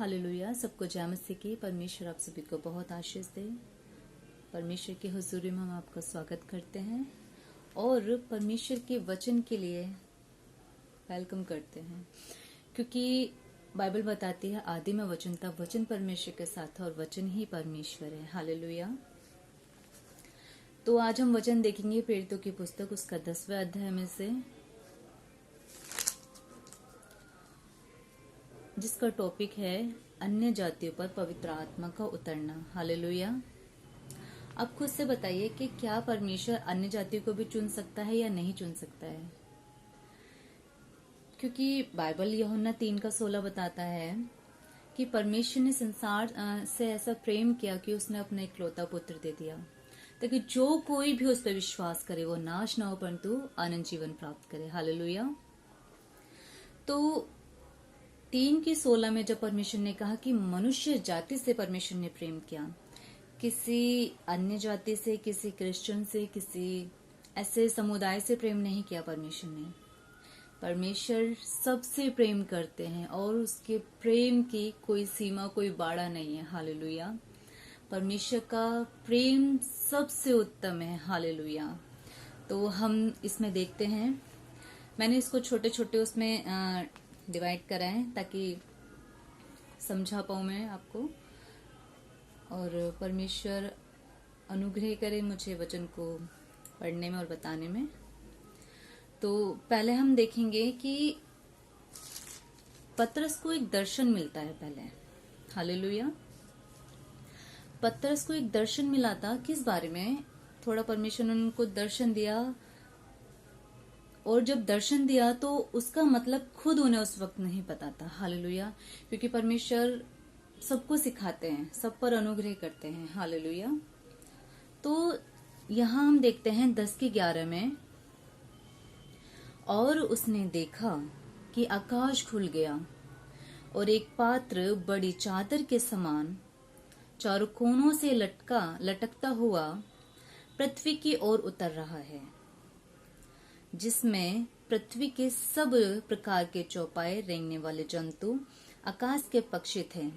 Hallelujah. सबको जय मसीह की। परमेश्वर आप सभी को बहुत आशीष दे। परमेश्वर की हुजूरी में हम आपका स्वागत करते हैं और परमेश्वर के वचन के लिए वेलकम करते हैं, क्योंकि बाइबल बताती है आदि में वचन था, वचन परमेश्वर के साथ था और वचन ही परमेश्वर है। हालेलुया। तो आज हम वचन देखेंगे प्रेरितों की पुस्तक उसका 10वें अध्याय में से, जिसका टॉपिक है अन्य जातियों पर पवित्र आत्मा का उतरना। हालेलुया। आप खुद से बताइए कि क्या परमेश्वर अन्य जातियों को भी चुन सकता है या नहीं चुन सकता है, क्योंकि बाइबल यूहन्ना 3:16 बताता है कि परमेश्वर ने संसार से ऐसा प्रेम किया कि उसने अपना इकलौता पुत्र दे दिया, ताकि जो कोई भी उस पर विश्वास करे वो नाश न हो परंतु अनंत जीवन प्राप्त करे। हालेलुया। तो 3:16 में जब परमेश्वर ने कहा कि मनुष्य जाति से परमेश्वर ने प्रेम किया, किसी अन्य जाति से, किसी क्रिश्चियन से, किसी ऐसे समुदाय से प्रेम नहीं किया परमेश्वर ने। परमेश्वर सबसे प्रेम करते हैं और उसके प्रेम की कोई सीमा, कोई बाड़ा नहीं है। हालेलुया। परमेश्वर का प्रेम सबसे उत्तम है। हालेलुया। तो हम इसमें देखते हैं, मैंने इसको छोटे छोटे उसमें डिवाइड करा है ताकि समझा पाऊं मैं आपको, और परमेश्वर अनुग्रह करे मुझे वचन को पढ़ने में और बताने में। तो पहले हम देखेंगे कि पतरस को एक दर्शन मिलता है पहले। हालेलुया। पतरस को एक दर्शन मिला था, किस बारे में? थोड़ा परमेश्वर ने उनको दर्शन दिया, और जब दर्शन दिया तो उसका मतलब खुद उन्हें उस वक्त नहीं पता था। हालेलुया। क्योंकि परमेश्वर सबको सिखाते हैं, सब पर अनुग्रह करते हैं। हालेलुया। तो यहां हम देखते हैं 10:11 में, और उसने देखा कि आकाश खुल गया और एक पात्र बड़ी चादर के समान चारों कोनों से लटकता हुआ पृथ्वी की ओर उतर रहा है, जिसमें पृथ्वी के सब प्रकार के चौपाए, रेंगने वाले जंतु, आकाश के पक्षी थे।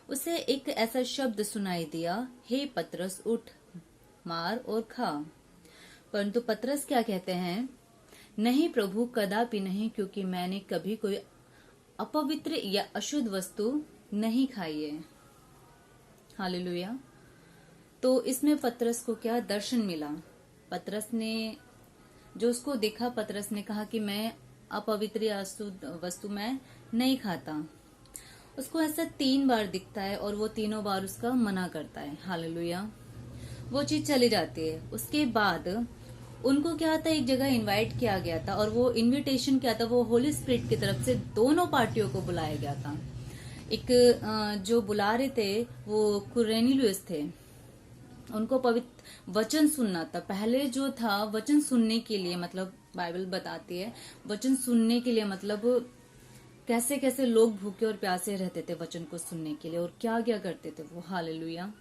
उसे एक ऐसा शब्द सुनाई दिया, हे पतरस, उठ, मार और खा। परंतु पतरस क्या कहते हैं? नहीं प्रभु, कदापि नहीं, क्योंकि मैंने कभी कोई अपवित्र या अशुद्ध वस्तु नहीं खाई है। हालेलुया। तो इसमें पतरस को क्या दर्शन मिला? पतरस ने जो उसको दिखा, पतरस ने कहा कि मैं अपवित्र या अशुद्ध वस्तु मैं नहीं खाता। उसको ऐसा 3 बार दिखता है और वो तीनों बार उसका मना करता है। हालेलुया। वो चीज चली जाती है। उसके बाद उनको क्या था, एक जगह इनवाइट किया गया था, और वो इनविटेशन क्या था, वो होली स्पिरिट की तरफ से दोनों पार्टियों को बुलाया गया था। एक जो बुला रहे थे वो कुरेनिलियुस थे, उनको पवित्र वचन सुनना था। पहले जो था वचन सुनने के लिए, मतलब बाइबल बताती है वचन सुनने के लिए मतलब कैसे कैसे लोग भूखे और प्यासे रहते थे वचन को सुनने के लिए, और क्या क्या करते थे वो। हालेलुया।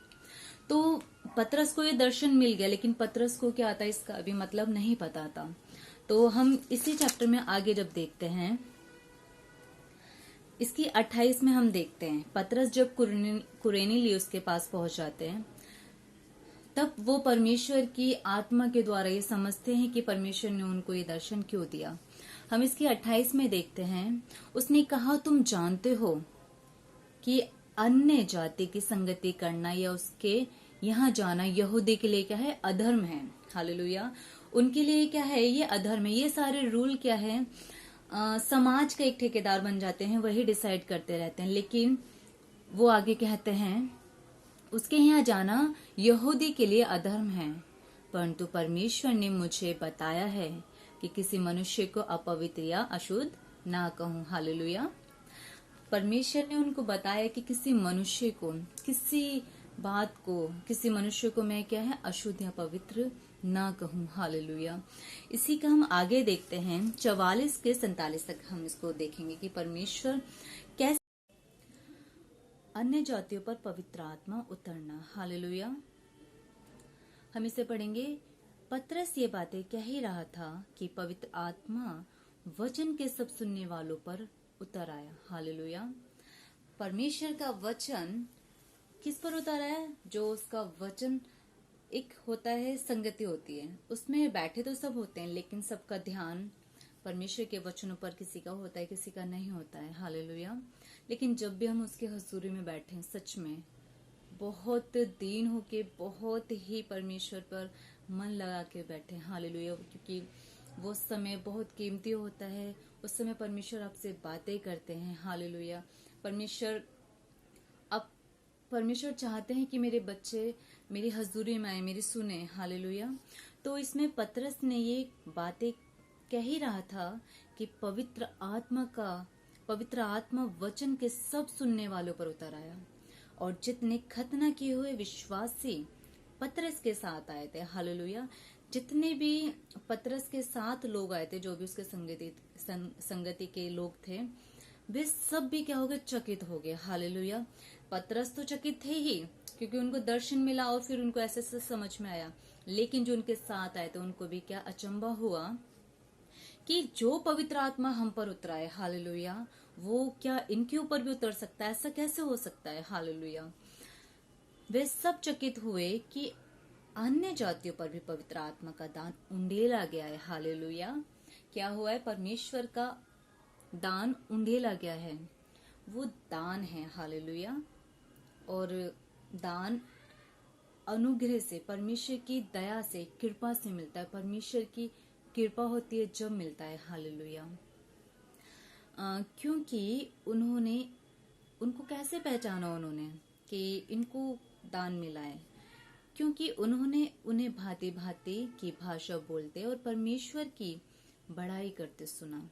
तो पतरस को ये दर्शन मिल गया, लेकिन पतरस को क्या आता इसका अभी मतलब नहीं पता था। तो हम इसी चैप्टर में आगे जब देखते हैं, इसकी 28 में हम देखते हैं, पतरस जब कुरेनिलियुस के पास पहुंच जाते हैं, तब वो परमेश्वर की आत्मा के द्वारा ये समझते हैं कि परमेश्वर ने उनको ये दर्शन क्यों दिया। हम इसकी 28 में देखते हैं, उसने कहा, तुम जानते हो कि अन्य जाति की संगति करना या उसके यहाँ जाना यहूदी के लिए क्या है? अधर्म है। हालेलुया। उनके लिए क्या है? ये अधर्म है। ये सारे रूल क्या है? समाज का एक ठेकेदार बन जाते हैं, वही डिसाइड करते रहते हैं। लेकिन वो आगे कहते हैं, उसके यहाँ जाना यहूदी के लिए अधर्म है, परंतु परमेश्वर ने मुझे बताया है कि किसी मनुष्य को अपवित्र या अशुद्ध ना कहूं। हालेलुया। परमेश्वर ने उनको बताया कि किसी मनुष्य को, किसी बात को, किसी मनुष्य को मैं क्या है? अशुद्ध या पवित्र ना कहूं। हालेलुया। इसी का हम आगे देखते हैं 44 से 47 तक हम इसको देखेंगे कि परमेश्वर कैसे अन्य जातियों पर पवित्र आत्मा उतरना। हालेलुया। हम इसे पढ़ेंगे। पतरस ये बातें कह ही रहा था कि पवित्र आत्मा वचन के सब सुनने वालों पर उतर आया। हालेलुया। परमेश्वर का वचन किस पर उतारा है? जो उसका वचन एक होता है, संगति होती है, उसमें बैठे तो सब होते हैं, लेकिन सबका ध्यान परमेश्वर के वचनों पर किसी का होता है, किसी का नहीं होता है। हालेलुया। लेकिन जब भी हम उसके हजूरी में बैठे हैं, सच में बहुत दीन होके, बहुत ही परमेश्वर पर मन लगा के बैठे। हालेलुया। क्योंकि वो समय बहुत कीमती होता है। उस समय परमेश्वर आपसे बातें करते हैं। हालेलुया। परमेश्वर चाहते हैं कि मेरे बच्चे मेरी हजूरी में आए, मेरी सुने। हालेलुया। तो इसमें पतरस ने ये बातें कह ही रहा था कि पवित्र आत्मा वचन के सब सुनने वालों पर उतर आया, और जितने खतना किए हुए विश्वासी पतरस के साथ आए थे। हालेलुया। जितने भी पतरस के साथ लोग आए थे, जो भी उसके संगति के लोग थे, वे सब भी क्या हो गए? चकित हो गए। हालेलुया। पतरस तो चकित थे ही, क्योंकि उनको दर्शन मिला और फिर उनको ऐसे समझ में आया। लेकिन जो उनके साथ आए थे, उनको भी क्या अचंभा हुआ कि जो पवित्र आत्मा हम पर उतरा है, हालेलुया, वो क्या इनके ऊपर भी उतर सकता है? ऐसा कैसे हो सकता है? हालेलुया। वे सब चकित हुए कि अन्य जातियों पर भी पवित्र आत्मा का दान उंडेला गया है। हालेलुया। क्या हुआ है? परमेश्वर का दान उंडेला गया है। वो दान है। हालेलुया। और दान अनुग्रह से, परमेश्वर की दया से, कृपा से मिलता है। परमेश्वर की कृपा होती है जब मिलता है। हालेलुया। क्योंकि उनको कैसे पहचाना उन्होंने कि इनको दान मिला है? क्योंकि उन्होंने उन्हें भांति भांति की भाषा बोलते और परमेश्वर की बड़ाई करते सुना।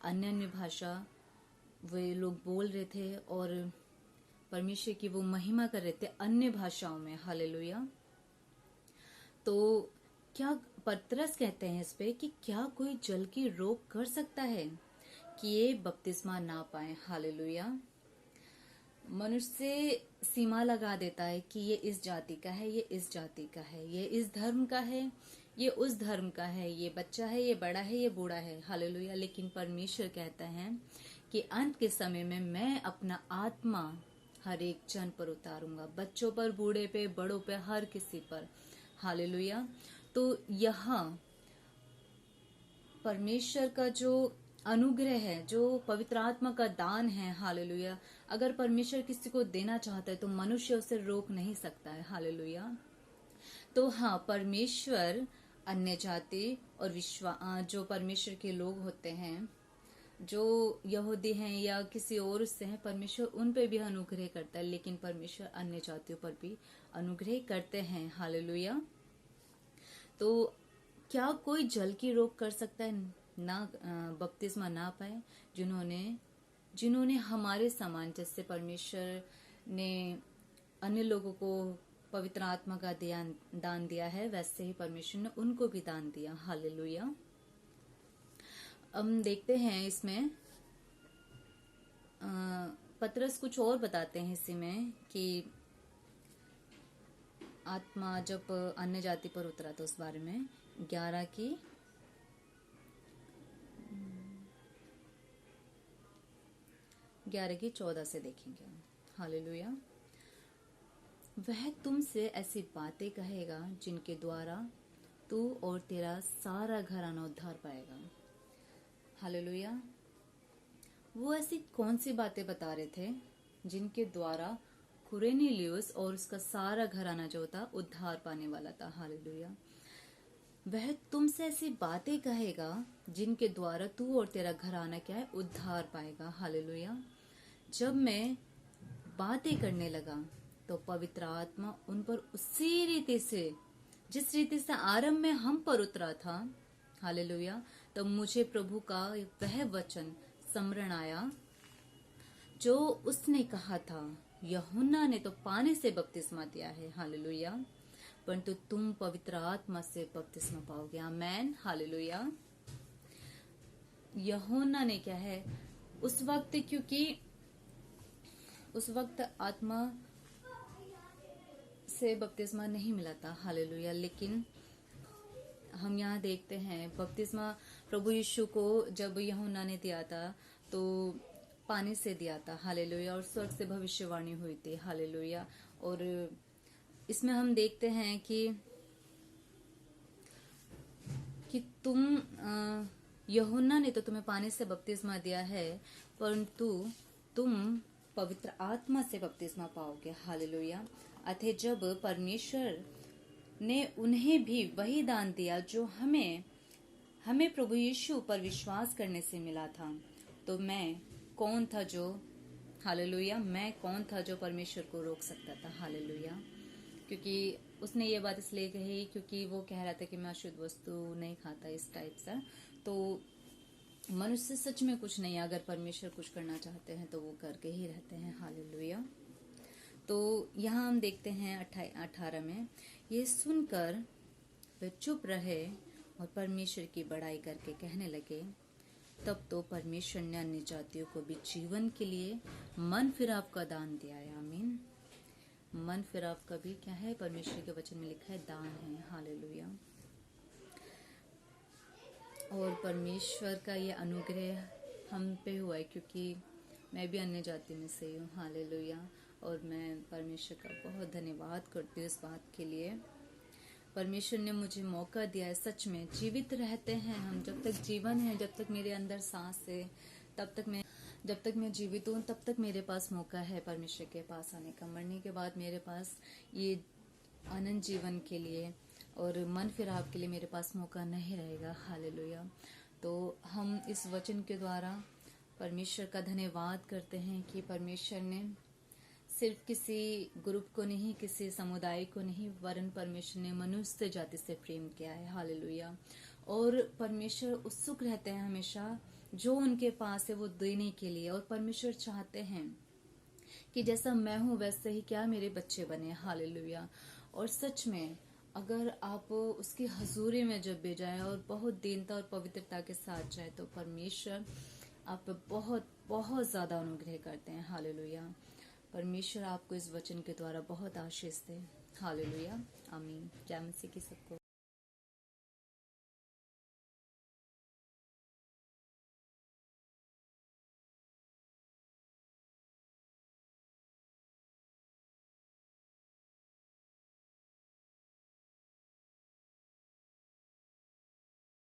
अन्य अन्य भाषा वे लोग बोल रहे थे और परमेश्वर की वो महिमा कर रहे थे अन्य भाषाओं में। हालेलुया। तो क्या पतरस कहते हैं इस पे कि क्या कोई जल की रोक कर सकता है कि ये बपतिस्मा ना पाए? हालेलुया। मनुष्य सीमा लगा देता है कि ये इस जाति का है, ये इस जाति का है, ये इस धर्म का है, ये उस धर्म का है, ये बच्चा है, ये बड़ा है, ये बूढ़ा है। हालेलुया। लेकिन परमेश्वर कहता है कि अंत के समय में मैं अपना आत्मा हर एक जन पर उतारूंगा, बच्चों पर, बूढ़े पे, बड़ों पे, हर किसी पर। हालेलुया। तो यहाँ परमेश्वर का जो अनुग्रह है, जो पवित्र आत्मा का दान है, हालेलुया, अगर परमेश्वर किसी को देना चाहता है तो मनुष्य उसे रोक नहीं सकता है। हालेलुया। तो हाँ, परमेश्वर अन्य जाति और जो परमेश्वर के लोग होते हैं, जो यहूदी हैं या किसी और उससे हैं, परमेश्वर उन पे भी अनुग्रह करता है, लेकिन परमेश्वर अन्य जातियों पर भी अनुग्रह करते हैं। हालेलुया। तो क्या कोई जल की रोक कर सकता है ना बपतिस्मा ना पाए? जिन्होंने हमारे समान, जैसे परमेश्वर ने अन्य लोगों को पवित्र आत्मा का दान दिया है, वैसे ही परमेश्वर ने उनको भी दान दिया। हालेलुया। हम देखते हैं इसमें पतरस कुछ और बताते हैं इसी में कि आत्मा जब अन्य जाति पर उतरा तो उस बारे में 11:14 से देखेंगे। हालेलुया। वह तुमसे ऐसी बातें कहेगा जिनके द्वारा तू और तेरा सारा घराना उद्धार पाएगा। हालेलुया। वो ऐसी कौन सी बातें बता रहे थे जिनके द्वारा कुरेनेलियुस और उसका सारा घराना जो था उद्धार पाने वाला था? हालेलुया। वह तुमसे ऐसी बातें कहेगा जिनके द्वारा तू और तेरा घराना क्या है? उद्धार पाएगा। हालेलुया। जब मैं बातें करने लगा तो पवित्र आत्मा उन पर उसी रीति से, जिस रीति से आरंभ में हम पर उतरा था, हालेलुया, तो मुझे प्रभु का वह वचन स्मरण आया जो उसने कहा था, यूहन्ना ने तो पानी से बपतिस्मा दिया है, हालेलुया, परंतु तुम पवित्र आत्मा से बपतिस्मा पाओगे। आमेन। हालेलुया। यूहन्ना ने क्या है उस वक्त, क्योंकि उस वक्त आत्मा से बपतिस्मा नहीं मिला था। हालेलुया। लेकिन हम यहाँ देखते हैं बपतिस्मा प्रभु यीशु को जब यूहन्ना ने दिया था, तो पानी से दिया था, हालेलुया, और स्वर्ग से भविष्यवाणी हुई थी, हालेलुया। और इसमें हम देखते हैं कि यूहन्ना ने तो तुम्हें पानी से बपतिस्मा दिया है, परंतु तुम पवित्र आत्मा से बपतिस्मा पाओगे, हालेलुया। अतः जब परमेश्वर ने उन्हें भी वही दान दिया जो हमें प्रभु यीशु पर विश्वास करने से मिला था, तो मैं कौन था जो परमेश्वर को रोक सकता था, हालेलुया। क्योंकि उसने ये बात इसलिए कही क्योंकि वो कह रहा था कि मैं अशुद्ध वस्तु नहीं खाता, इस टाइप से। तो मनुष्य सच में कुछ नहीं, अगर परमेश्वर कुछ करना चाहते हैं तो वो करके ही रहते हैं, हालेलुया। तो यहाँ हम देखते हैं 18 में, ये सुनकर वे चुप रहे और परमेश्वर की बड़ाई करके कहने लगे, तब तो परमेश्वर ने अन्य जातियों को भी जीवन के लिए मन फिराव का दान दिया है, आमीन। मन फिराव का भी क्या है, परमेश्वर के वचन में लिखा है, दान है, हालेलुया। और परमेश्वर का ये अनुग्रह हम पे हुआ है, क्योंकि मैं भी अन्य जाति में से हूँ, हालेलुया। और मैं परमेश्वर का बहुत धन्यवाद करती हूँ इस बात के लिए। परमेश्वर ने मुझे मौका दिया है, सच में जीवित रहते हैं हम, जब तक जीवन है, जब तक मेरे अंदर सांस है, जब तक मैं जीवित हूँ, तब तक मेरे पास मौका है परमेश्वर के पास आने का। मरने के बाद मेरे पास ये अनंत जीवन के लिए और मन फिराव के लिए मेरे पास मौका नहीं रहेगा, हालेलुया। तो हम इस वचन के द्वारा परमेश्वर का धन्यवाद करते हैं कि परमेश्वर ने सिर्फ किसी ग्रुप को नहीं, किसी समुदाय को नहीं, वरन परमेश्वर ने मनुष्य जाति से प्रेम किया है, हालेलुया। और परमेश्वर उत्सुक रहते हैं हमेशा जो उनके पास है वो देने के लिए। और परमेश्वर चाहते हैं कि जैसा मैं हूं वैसे ही क्या मेरे बच्चे बने, हालेलुया। और सच में अगर आप उसकी हजूरी में जब भी जाए और बहुत दीनता और पवित्रता के साथ जाए, तो परमेश्वर आप बहुत बहुत ज्यादा अनुग्रह करते हैं, हालेलुया। परमेश्वर आपको इस वचन के द्वारा बहुत आशीष दे, हालेलुया, आमीन। जय मसीह की सबको।